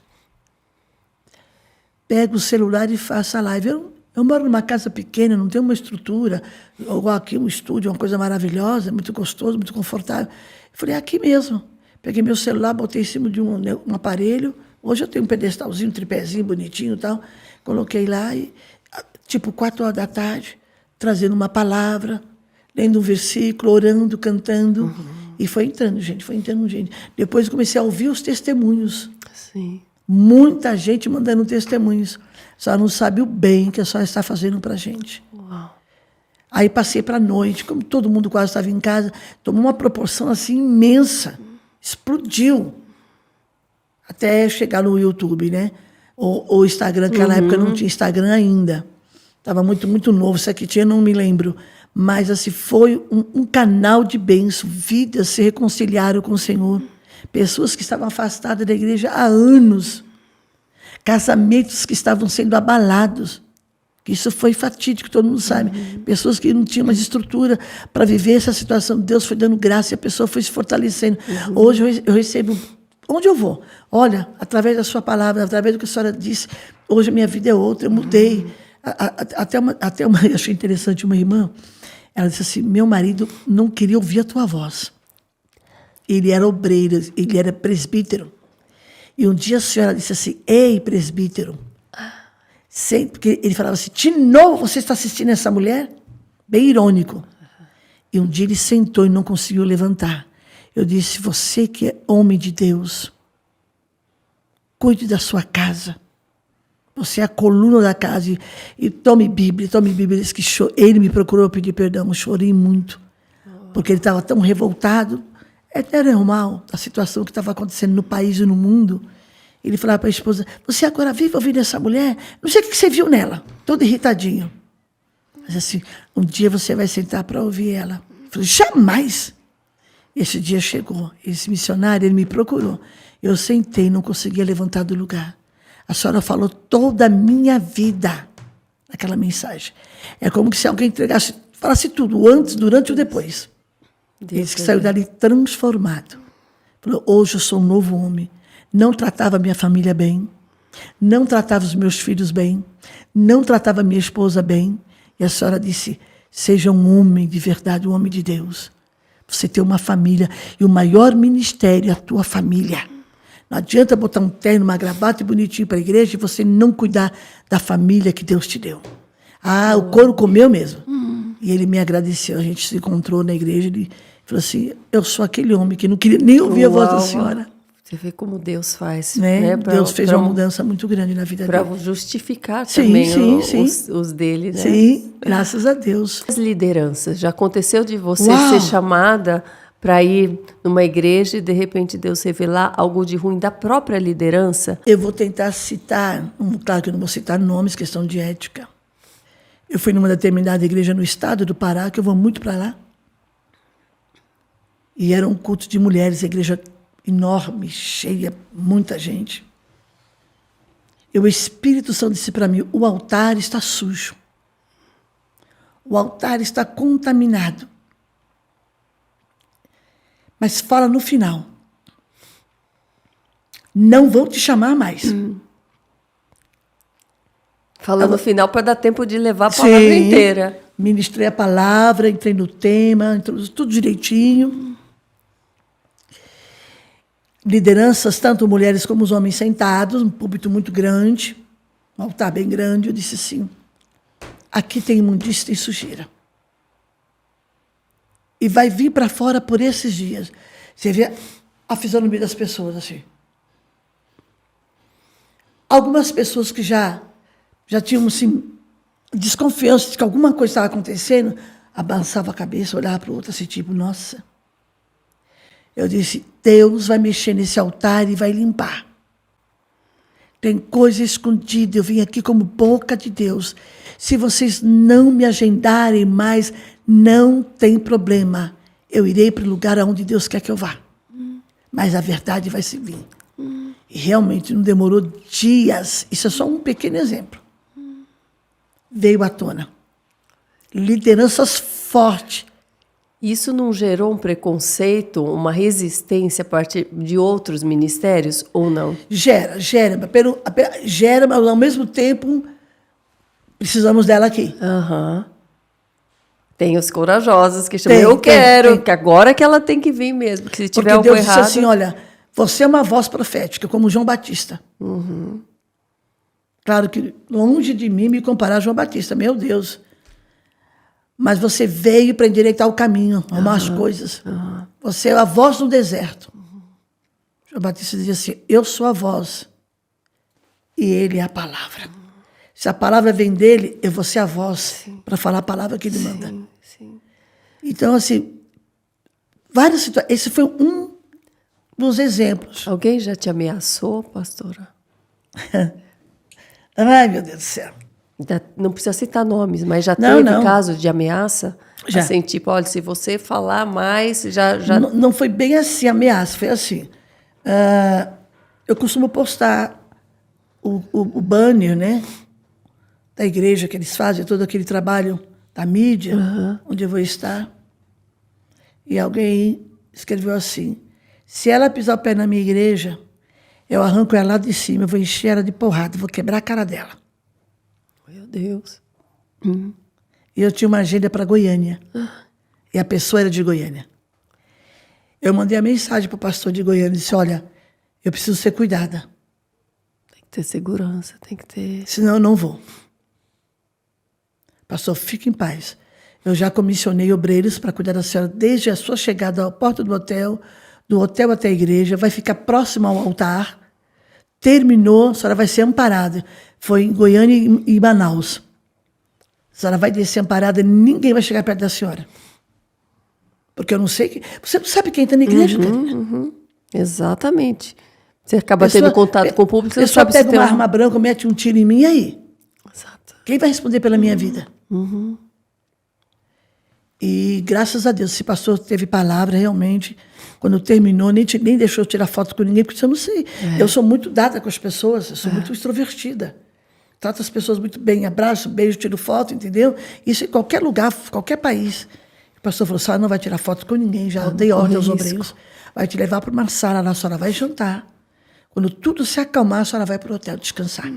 Pega o celular e faça a live. Eu moro numa casa pequena, não tenho uma estrutura, igual aqui um estúdio, uma coisa maravilhosa, muito gostoso, muito confortável. Eu falei, aqui mesmo. Peguei meu celular, botei em cima de um aparelho. Hoje eu tenho um pedestalzinho, um tripézinho bonitinho e tal. Coloquei lá, e, tipo 4 horas da tarde, trazendo uma palavra, lendo um versículo, orando, cantando. E foi entrando gente. Depois comecei a ouvir os testemunhos.
Sim.
Muita gente mandando testemunhos. Só não sabe o bem que a senhora está fazendo para a gente.
Uau.
Aí passei para a noite, como todo mundo quase estava em casa, tomou uma proporção assim imensa. Explodiu. Até chegar no YouTube, né? Ou Instagram, que naquela época não tinha Instagram ainda. Estava muito, muito novo. Se aqui tinha, não me lembro. Mas assim, foi um canal de bênção. Vidas se reconciliaram com o Senhor. Pessoas que estavam afastadas da igreja há anos. Casamentos que estavam sendo abalados. Isso foi fatídico, todo mundo sabe. Pessoas que não tinham mais estrutura para viver essa situação. Deus foi dando graça e a pessoa foi se fortalecendo. Hoje eu recebo... Onde eu vou? Olha, através da sua palavra, através do que a senhora disse, hoje a minha vida é outra, eu mudei. Até uma eu achei interessante, uma irmã, ela disse assim, meu marido não queria ouvir a tua voz. Ele era obreiro, ele era presbítero. E um dia a senhora disse assim, ei, presbítero, porque ele falava assim, de novo você está assistindo essa mulher? Bem irônico. E um dia ele sentou e não conseguiu levantar. Eu disse, você que é homem de Deus, cuide da sua casa. Você é a coluna da casa. E tome Bíblia. Ele disse que ele me procurou pedir perdão. Eu chorei muito. Porque ele estava tão revoltado. Era normal a situação que estava acontecendo no país e no mundo. Ele falava para a esposa, você agora vive ouvindo essa mulher? Não sei o que você viu nela. Todo irritadinho. Mas assim, um dia você vai sentar para ouvir ela. Eu falei, jamais! Esse dia chegou. Esse missionário, ele me procurou. Eu sentei, não conseguia levantar do lugar. A senhora falou toda a minha vida naquela mensagem. É como se alguém falasse tudo, o antes, durante e o depois. Ele disse que saiu dali transformado. Falou, hoje eu sou um novo homem. Não tratava minha família bem. Não tratava os meus filhos bem. Não tratava minha esposa bem. E a senhora disse, seja um homem de verdade, um homem de Deus. Você tem uma família e o maior ministério é a tua família. Não adianta botar um terno, uma gravata e bonitinho para a igreja e você não cuidar da família que Deus te deu. Ah, o couro comeu mesmo. E ele me agradeceu. A gente se encontrou na igreja e ele falou assim, eu sou aquele homem que não queria nem ouvir a voz da senhora.
Você vê como Deus faz.
Né? Deus fez uma mudança muito grande na vida dele.
Para justificar também os dele. Né?
Sim, graças a Deus.
As lideranças. Já aconteceu de você ser chamada para ir numa igreja e, de repente, Deus revelar algo de ruim da própria liderança?
Eu vou tentar citar, claro que eu não vou citar nomes, questão de ética. Eu fui numa determinada igreja no estado do Pará, que eu vou muito para lá. E era um culto de mulheres, a igreja enorme, cheia, muita gente. E o Espírito Santo disse para mim, o altar está sujo. O altar está contaminado. Mas fala no final. Não vou te chamar mais.
Fala no final para dar tempo de levar a palavra inteira.
Ministrei a palavra, entrei no tema, tudo direitinho. lideranças, tanto mulheres como os homens sentados, um púlpito muito grande, um altar bem grande. Eu disse assim, aqui tem imundícia e sujeira. E vai vir para fora por esses dias. Você vê a fisionomia das pessoas assim. Algumas pessoas que já tinham assim, desconfiança de que alguma coisa estava acontecendo, abalançava a cabeça, olhava para o outro assim, tipo, nossa. Eu disse, Deus vai mexer nesse altar e vai limpar. Tem coisa escondida, eu vim aqui como boca de Deus. Se vocês não me agendarem mais, não tem problema. Eu irei para o lugar aonde Deus quer que eu vá. Mas a verdade vai se vir. E realmente não demorou dias. Isso é só um pequeno exemplo. Veio à tona. Lideranças fortes.
Isso não gerou um preconceito, uma resistência a partir de outros ministérios ou não?
Gera, mas ao mesmo tempo precisamos dela aqui.
Aham. Tem os corajosos que chamam, eu quero, que agora que ela tem que vir mesmo, que se tiver algo
Deus
errado...
disse assim, olha, você é uma voz profética, como João Batista. Claro que longe de mim me comparar a João Batista, meu Deus. Mas você veio para endireitar o caminho, arrumar as coisas. Você é a voz do deserto. João Batista dizia assim, eu sou a voz e ele é a palavra. Se a palavra vem dele, eu vou ser a voz para falar a palavra que ele manda.
Sim.
Então, assim, várias situações. Esse foi um dos exemplos.
Alguém já te ameaçou, pastora?
Ai, meu Deus do céu.
Não precisa citar nomes, mas já
Não,
teve
não.
caso de ameaça?
Já.
Assim, tipo, olha, se você falar mais, já...
Não foi bem assim, ameaça, foi assim. Eu costumo postar o banner, né, da igreja que eles fazem, todo aquele trabalho da mídia, onde eu vou estar. E alguém escreveu assim, se ela pisar o pé na minha igreja, eu arranco ela lá de cima, eu vou encher ela de porrada, vou quebrar a cara dela.
Meu Deus.
E eu tinha uma agenda para Goiânia. E a pessoa era de Goiânia. Eu mandei a mensagem para o pastor de Goiânia e disse, olha, eu preciso ser cuidada.
Tem que ter segurança, tem que ter...
Senão eu não vou. Pastor, fique em paz. Eu já comissionei obreiros para cuidar da senhora desde a sua chegada à porta do hotel até a igreja, vai ficar próximo ao altar. Terminou, a senhora vai ser amparada. Foi em Goiânia e Manaus. A senhora vai descer amparada, ninguém vai chegar perto da senhora. Porque eu não sei... Você não sabe quem está na igreja, Karina.
Exatamente. Você acaba tendo contato com o público, você não
pessoa
sabe se
pega
tem
uma arma branca, mete um tiro em mim, e aí?
Exato.
Quem vai responder pela minha vida? E graças a Deus, esse pastor teve palavra realmente. Quando terminou, nem deixou eu tirar foto com ninguém, porque eu não sei. Eu sou muito dada com as pessoas, eu sou muito extrovertida. Trato as pessoas muito bem, abraço, beijo, tiro foto, entendeu? Isso em qualquer lugar, qualquer país. O pastor falou, a senhora não vai tirar foto com ninguém, já dei ordem aos obreiros. Vai te levar para uma sala lá, a senhora vai jantar. Quando tudo se acalmar, a senhora vai para o hotel descansar.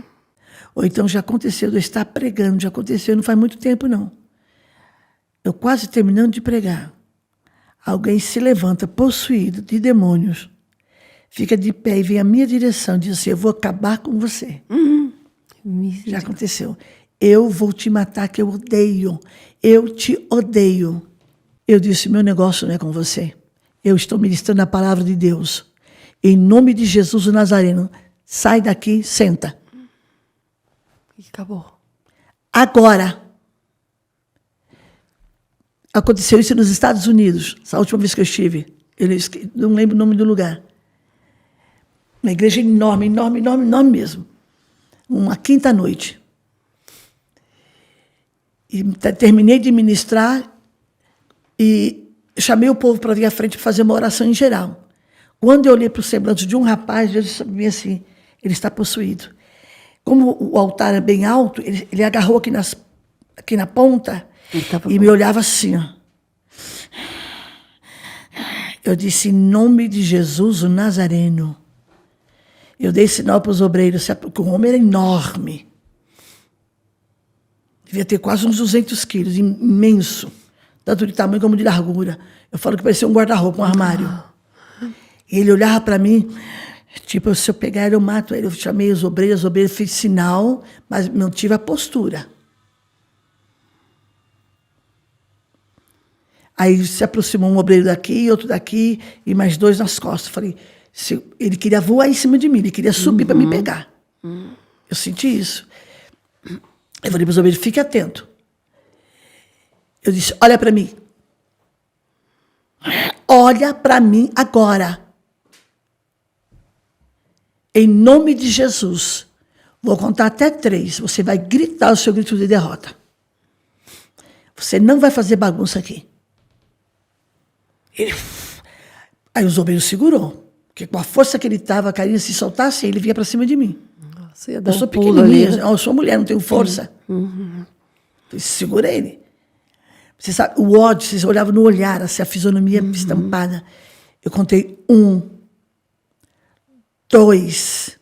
Ou então já aconteceu de eu estar pregando, já aconteceu, não faz muito tempo não. Eu quase terminando de pregar. Alguém se levanta possuído de demônios, fica de pé e vem à minha direção e diz assim, eu vou acabar com você. Já aconteceu. Eu vou te matar, que eu odeio. Eu te odeio. Eu disse, meu negócio não é com você. Eu estou ministrando a palavra de Deus. Em nome de Jesus o Nazareno, sai daqui, senta.
E acabou.
Agora. Aconteceu isso nos Estados Unidos, essa última vez que eu estive. Eu não lembro o nome do lugar. Uma igreja enorme, enorme, enorme, enorme mesmo. Uma quinta-noite. E terminei de ministrar e chamei o povo para vir à frente para fazer uma oração em geral. Quando eu olhei para o semblante de um rapaz, eu disse assim, ele está possuído. Como o altar é bem alto, ele agarrou aqui na ponta e me olhava assim. Ó. Eu disse, em nome de Jesus, o Nazareno. Eu dei sinal para os obreiros, porque o homem era enorme. Devia ter quase uns 200 quilos, imenso. Tanto de tamanho como de largura. Eu falo que parecia um guarda-roupa, um armário. E ele olhava para mim, tipo, se eu pegar ele, eu mato ele. Eu chamei os obreiros fiz sinal, mas mantive a postura. Aí se aproximou um obreiro daqui, outro daqui, e mais 2 nas costas. Falei, ele queria voar em cima de mim, ele queria subir para me pegar. Eu senti isso. Eu falei para os obreiros, fique atento. Eu disse, olha para mim. Olha para mim agora. Em nome de Jesus, vou contar até 3. Você vai gritar o seu grito de derrota. Você não vai fazer bagunça aqui. Aí os obreiros segurou. Porque com a força que ele estava, a Karina, se soltasse, ele vinha para cima de mim.
Nossa, ia dar
eu sou
pulo
pequenininha,
ali, né?
eu sou mulher, não tenho força. Então, segura ele. Você sabe, o ódio, vocês olhavam no olhar, assim, a fisionomia estampada. Eu contei 1, 2,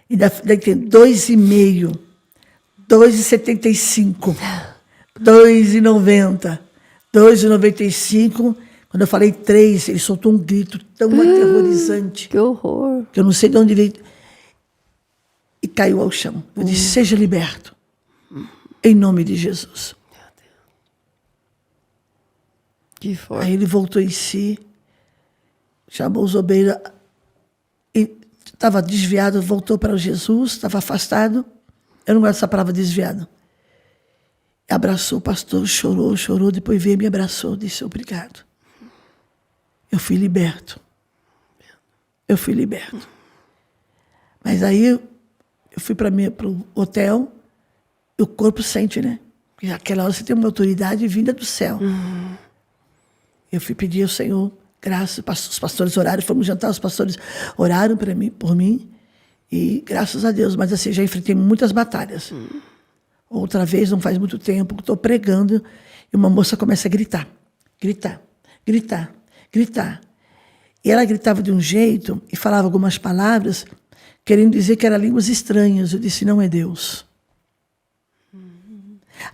e daí tem 2,5, 2,75, 2,90, 2,95. Quando eu falei 3, ele soltou um grito tão aterrorizante.
Que horror.
Que eu não sei de onde veio. E caiu ao chão. Eu disse, seja liberto. Em nome de Jesus.
Que forte.
Aí ele voltou em si, chamou os obreiros, estava desviado, voltou para Jesus, estava afastado. Eu não gosto dessa palavra desviado. Abraçou o pastor, chorou, depois veio e me abraçou, disse obrigado. Eu fui liberto. Mas aí eu fui para o hotel, e o corpo sente, né? Porque naquela hora você tem uma autoridade vinda do céu. Eu fui pedir ao Senhor graças, os pastores oraram, fomos jantar, os pastores oraram por mim, e graças a Deus, mas assim, já enfrentei muitas batalhas. Outra vez, não faz muito tempo, estou pregando, e uma moça começa a gritar. E ela gritava de um jeito, e falava algumas palavras, querendo dizer que eram línguas estranhas. Eu disse, não é Deus.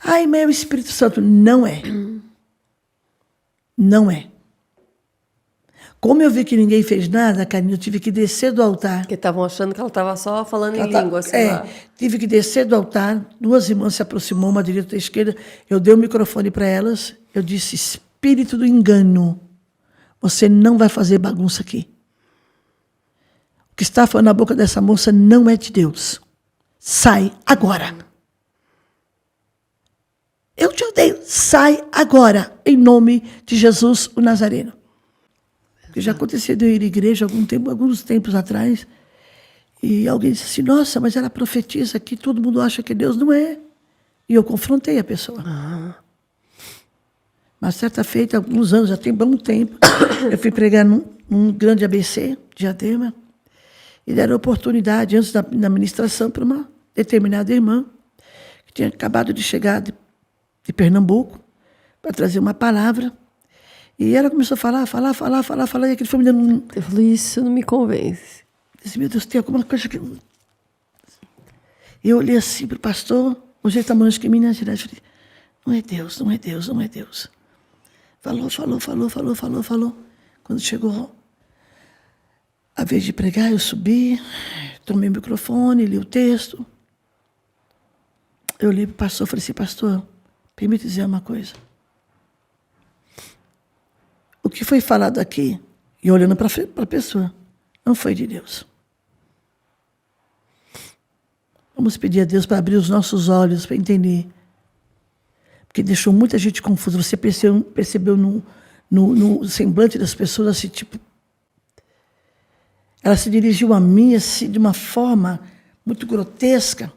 Ai, mas é o Espírito Santo. Não é. Não é. Como eu vi que ninguém fez nada, Karina, eu tive que descer do altar.
Porque estavam achando que ela estava só falando em língua. Assim, lá.
Tive que descer do altar. 2 irmãs se aproximou, uma direita e outra esquerda. Eu dei o microfone para elas. Eu disse, espírito do engano, você não vai fazer bagunça aqui. O que está falando na boca dessa moça não é de Deus. Sai agora. Eu te odeio. Sai agora, em nome de Jesus, o Nazareno. Porque já aconteceu de eu ir à igreja alguns tempos atrás, e alguém disse assim, nossa, mas ela profetiza que todo mundo acha que Deus não é. E eu confrontei a pessoa. Mas certa feita, alguns anos, já tem bom tempo, eu fui pregar num grande ABC, Diadema, e deram oportunidade, antes da ministração, para uma determinada irmã, que tinha acabado de chegar de Pernambuco, para trazer uma palavra. E ela começou a falar, e aquele foi me dando
Eu falei, isso não me convence.
Eu disse, meu Deus, tem alguma coisa que... Eu olhei assim para o pastor, o jeito da que Minas Gerais, falei, não é Deus. Falou. Quando chegou a vez de pregar, eu subi, tomei o microfone, li o texto. Eu li para o pastor, falei assim, pastor, permite dizer uma coisa. O que foi falado aqui, e olhando para a pessoa, não foi de Deus. Vamos pedir a Deus para abrir os nossos olhos, para entender. Porque deixou muita gente confusa. Você percebeu no semblante das pessoas, assim, tipo... Ela se dirigiu a mim, assim, de uma forma muito grotesca.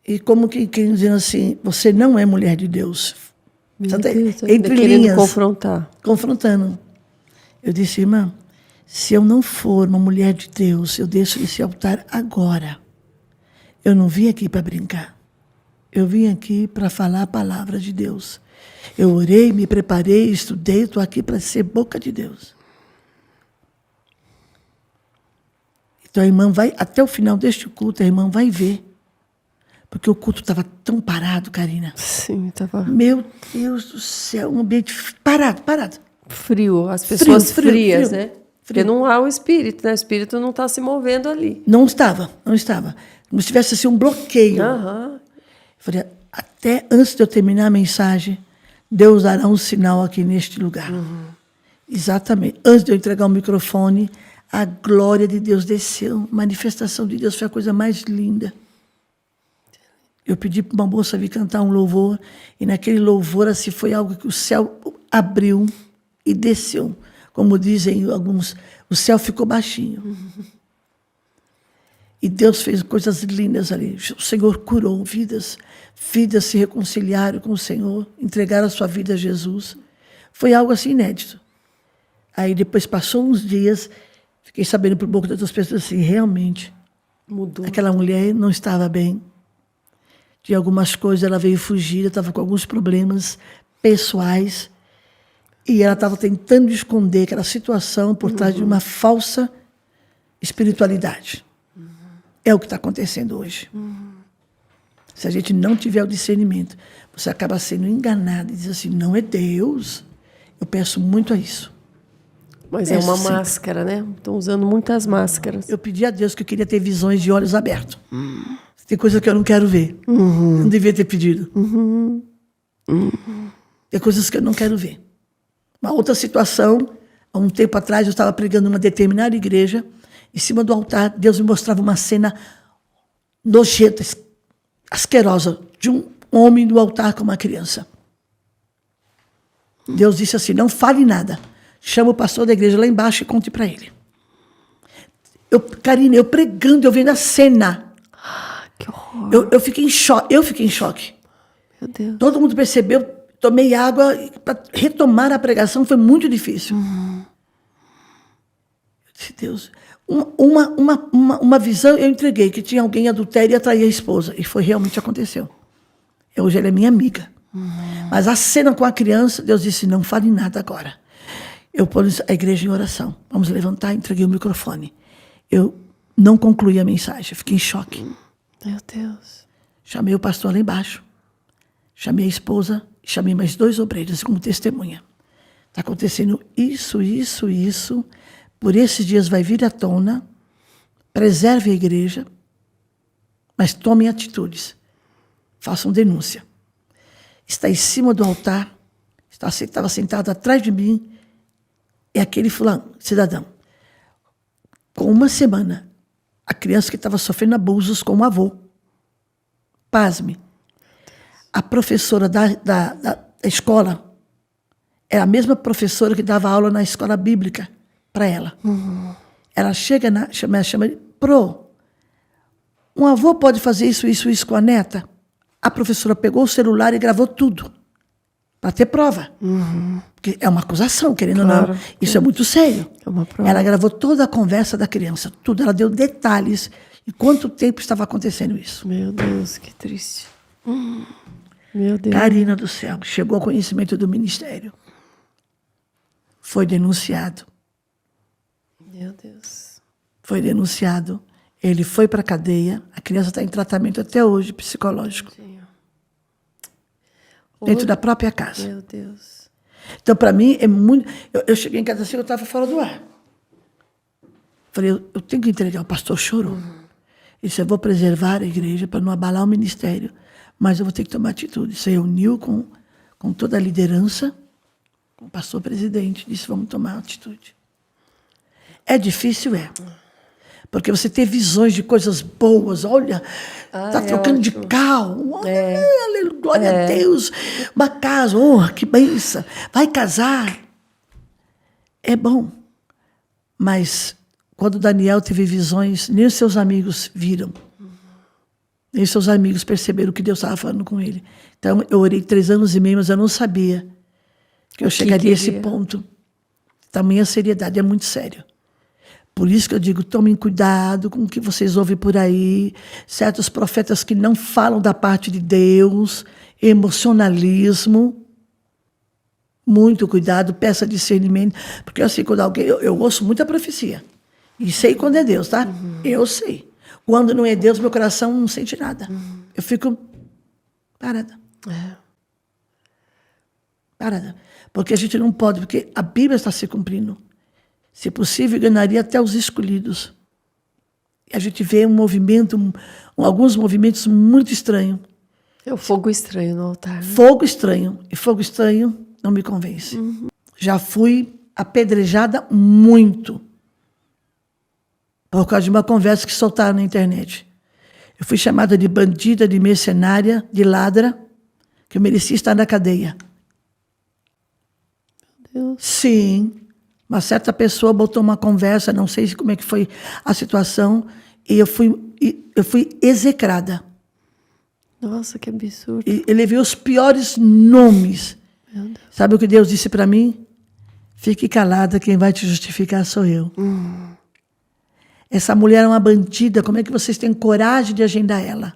E como que dizendo assim, você não é mulher de Deus.
Deus,
entre
querendo
linhas.
Confrontando.
Eu disse, irmã, se eu não for uma mulher de Deus, eu deixo esse altar agora. Eu não vim aqui para brincar. Eu vim aqui para falar a palavra de Deus. Eu orei, me preparei, estudei, estou aqui para ser boca de Deus. Então a irmã vai, até o final deste culto, a irmã vai ver. Porque o culto estava tão parado, Karina.
Sim, estava.
Meu Deus do céu, um ambiente parado.
Frio, as pessoas
Frio,
frias,
frio,
né?
frio.
Porque não há o espírito, né? O espírito não está se movendo ali.
Não estava. Como se tivesse assim, um bloqueio.
Aham.
Eu falei, até antes de eu terminar a mensagem, Deus dará um sinal aqui neste lugar. Exatamente. Antes de eu entregar o microfone, a glória de Deus desceu. A manifestação de Deus foi a coisa mais linda. Eu pedi para uma moça vir cantar um louvor, e naquele louvor assim, foi algo que o céu abriu e desceu. Como dizem alguns, o céu ficou baixinho. E Deus fez coisas lindas ali. O Senhor curou vidas. Vidas se reconciliaram com o Senhor, entregaram a sua vida a Jesus. Foi algo assim inédito. Aí depois passou uns dias, fiquei sabendo por boca das outras pessoas assim, realmente,
Mudou.
aquela mulher não estava bem. De algumas coisas, ela veio fugir, estava com alguns problemas pessoais. E ela estava tentando esconder aquela situação por trás de uma falsa espiritualidade. É o que está acontecendo hoje. Se a gente não tiver o discernimento, você acaba sendo enganado e diz assim, não é Deus. Eu peço muito a isso.
Mas
Peço
é uma
sempre.
máscara, né? Estão usando muitas máscaras.
Eu pedi a Deus que eu queria ter visões de olhos abertos. Tem coisa que eu não quero ver. Não devia ter pedido. Tem coisas que eu não quero ver. Uma outra situação, há um tempo atrás, eu estava pregando numa determinada igreja, em cima do altar, Deus me mostrava uma cena nojenta, asquerosa, de um homem no altar com uma criança. Deus disse assim, não fale nada. Chama o pastor da igreja lá embaixo e conte para ele. Karine, eu pregando, eu vendo a cena.
Que horror.
Eu fiquei em choque.
Meu Deus.
Todo mundo percebeu, tomei água, para retomar a pregação foi muito difícil. Eu disse, Deus, uma visão eu entreguei, que tinha alguém adultério e atraía a esposa. E foi realmente aconteceu. Hoje ela é minha amiga. Mas a cena com a criança, Deus disse, não fale nada agora. Eu pus a igreja em oração. Vamos levantar, entreguei o microfone. Eu não concluí a mensagem, fiquei em choque.
Meu Deus.
Chamei o pastor lá embaixo. Chamei a esposa, chamei mais 2 obreiros como testemunha. Está acontecendo isso. Por esses dias vai vir à tona. Preserve a igreja, mas tomem atitudes. Façam denúncia. Está em cima do altar, estava sentado atrás de mim, é aquele fulano, cidadão. Com uma semana, a criança que estava sofrendo abusos com o avô. Pasme. A professora da escola era a mesma professora que dava aula na escola bíblica para ela. Ela chega, chama pro, um avô pode fazer isso com a neta? A professora pegou o celular e gravou tudo, para ter prova. Porque é uma acusação, querendo ou não. Isso é muito sério.
É uma prova.
Ela gravou toda a conversa da criança, tudo. Ela deu detalhes e quanto tempo estava acontecendo isso.
Meu Deus, que triste. Meu Deus.
Karina do céu, chegou ao conhecimento do ministério. Foi denunciado.
Meu Deus.
Foi denunciado. Ele foi para a cadeia. A criança está em tratamento até hoje, psicológico. Dentro da própria casa.
Meu Deus.
Então, para mim, é muito... Eu cheguei em casa assim, eu estava fora do ar. Falei, eu tenho que entregar. O pastor chorou. Ele disse, eu vou preservar a igreja para não abalar o ministério, mas eu vou ter que tomar atitude. Se reuniu com toda a liderança, com o pastor presidente, disse, vamos tomar atitude. É difícil, é. Porque você ter visões de coisas boas, olha, está trocando de carro, aleluia, glória a Deus, uma casa, que bênção, vai casar. É bom, mas quando Daniel teve visões, nem os seus amigos viram, nem os seus amigos perceberam o que Deus estava falando com ele. Então, eu orei 3 anos e meio, mas eu não sabia que eu chegaria a esse ponto. Tamanha seriedade, é muito sério. Por isso que eu digo, tomem cuidado com o que vocês ouvem por aí, certos profetas que não falam da parte de Deus, emocionalismo. Muito cuidado, peça discernimento, porque assim, quando alguém... Eu ouço muita profecia, e sei quando é Deus, tá? Eu sei. Quando não é Deus, meu coração não sente nada. Eu fico parada. Parada. Porque a gente não pode, porque a Bíblia está se cumprindo. Se possível, enganaria até os escolhidos. E a gente vê alguns movimentos muito estranhos.
É o fogo estranho no altar. Né?
Fogo estranho. E fogo estranho não me convence. Já fui apedrejada muito. Por causa de uma conversa que soltaram na internet. Eu fui chamada de bandida, de mercenária, de ladra, que eu merecia estar na cadeia.
Meu Deus.
Sim. Uma certa pessoa botou uma conversa, não sei como é que foi a situação, e eu fui execrada.
Nossa, que absurdo.
E eu levei os piores nomes.
Meu Deus.
Sabe o que Deus disse para mim? Fique calada, quem vai te justificar sou eu. Essa mulher é uma bandida, como é que vocês têm coragem de agendar ela?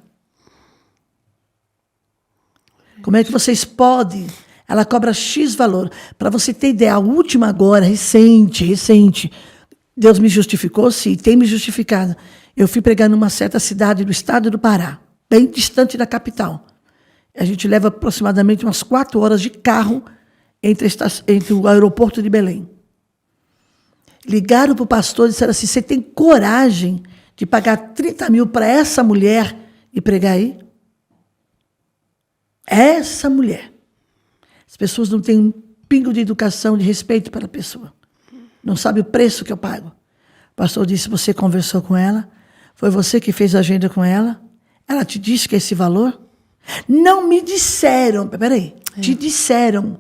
Como é que vocês podem? Ela cobra X valor. Para você ter ideia, a última agora, recente, Deus me justificou? Sim, tem me justificado. Eu fui pregar numa certa cidade do estado do Pará, bem distante da capital. A gente leva aproximadamente umas 4 horas de carro entre o aeroporto de Belém. Ligaram para o pastor e disseram assim, você tem coragem de pagar 30 mil para essa mulher e pregar aí? Essa mulher. As pessoas não têm um pingo de educação, de respeito pela pessoa. Não sabe o preço que eu pago. O pastor disse, você conversou com ela? Foi você que fez a agenda com ela? Ela te disse que é esse valor? Não me disseram. Peraí. Te disseram.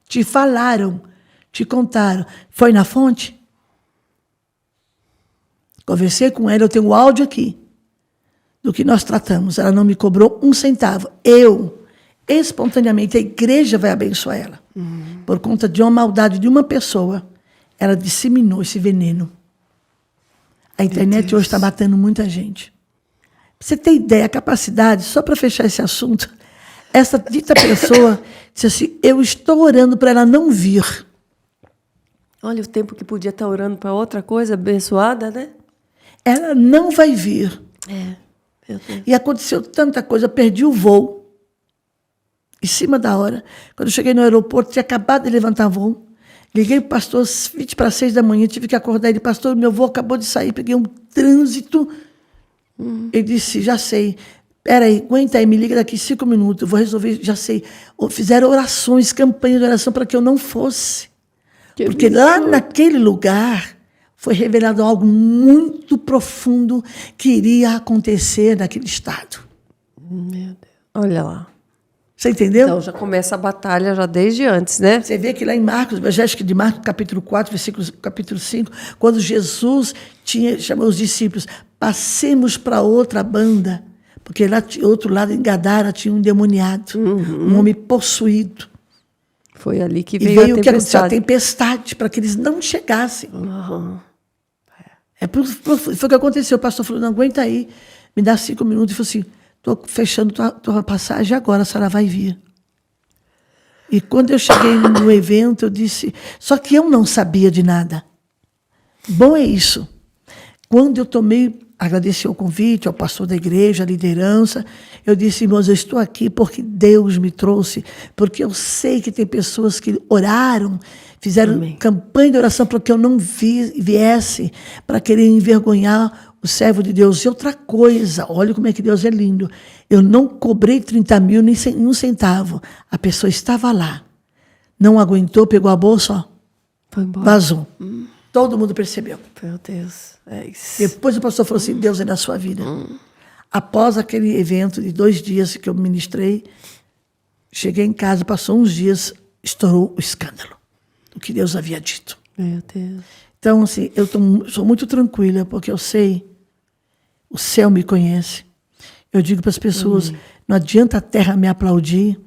Te falaram. Te contaram. Foi na fonte? Conversei com ela, eu tenho o áudio aqui do que nós tratamos. Ela não me cobrou 1 centavo. Eu, espontaneamente, a igreja vai abençoar ela. Por conta de uma maldade de uma pessoa, ela disseminou esse veneno. A internet hoje está matando muita gente. Pra você ter ideia, a capacidade, só para fechar esse assunto, essa dita pessoa disse assim, eu estou orando para ela não vir.
Olha o tempo que podia estar orando para outra coisa abençoada, né?
Ela não vai vir.
Meu Deus.
E aconteceu tanta coisa, eu perdi o voo. Em cima da hora. Quando eu cheguei no aeroporto, tinha acabado de levantar voo. Liguei para o pastor, 20 para 6 da manhã, tive que acordar ele. Pastor, meu voo acabou de sair, peguei um trânsito. Ele disse, já sei. Peraí, aguenta aí, me liga daqui 5 minutos, eu vou resolver, já sei. Fizeram orações, campanha de oração para que eu não fosse. Porque lá naquele lugar foi revelado algo muito profundo que iria acontecer naquele estado.
Meu Deus. Olha lá.
Você entendeu?
Então já começa a batalha já desde antes, né?
Você vê que lá em Marcos, Evangelho de Marcos, capítulo 4, capítulo 5, quando Jesus chamou os discípulos, passemos para outra banda, porque lá, outro lado, em Gadara, tinha um endemoniado, um homem possuído.
Foi ali que
E
veio
veio
a
que aconteceu a
tempestade.
tempestade, para que eles não chegassem. Foi o que aconteceu. O pastor falou, não, aguenta aí, me dá 5 minutos. E falou assim, estou fechando tua passagem agora, a senhora vai vir. E quando eu cheguei no evento, eu disse... Só que eu não sabia de nada. Bom é isso. Quando eu agradeci o convite ao pastor da igreja, a liderança, eu disse, irmãos, eu estou aqui porque Deus me trouxe, porque eu sei que tem pessoas que oraram, fizeram campanha de oração para que eu não viesse, para querer envergonhar o servo de Deus. E outra coisa, olha como é que Deus é lindo. Eu não cobrei 30 mil nem 1 centavo. A pessoa estava lá. Não aguentou, pegou a bolsa, ó,
Foi embora.
vazou. Todo mundo percebeu.
Meu Deus. É isso.
Depois o pastor falou assim, Deus é na sua vida. Após aquele evento de 2 dias que eu ministrei, cheguei em casa, passou uns dias, estourou o escândalo do que Deus havia dito.
Meu Deus.
Então, assim, eu sou muito tranquila, porque eu sei, o céu me conhece. Eu digo para as pessoas, não adianta a terra me aplaudir,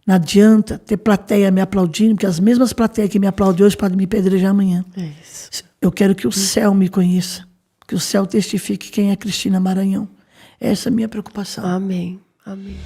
não adianta ter plateia me aplaudindo, porque as mesmas plateias que me aplaudem hoje podem me pedrejar amanhã.
É isso.
Eu quero que o céu me conheça, que o céu testifique quem é Cristina Maranhão. Essa é a minha preocupação.
Amém. Amém.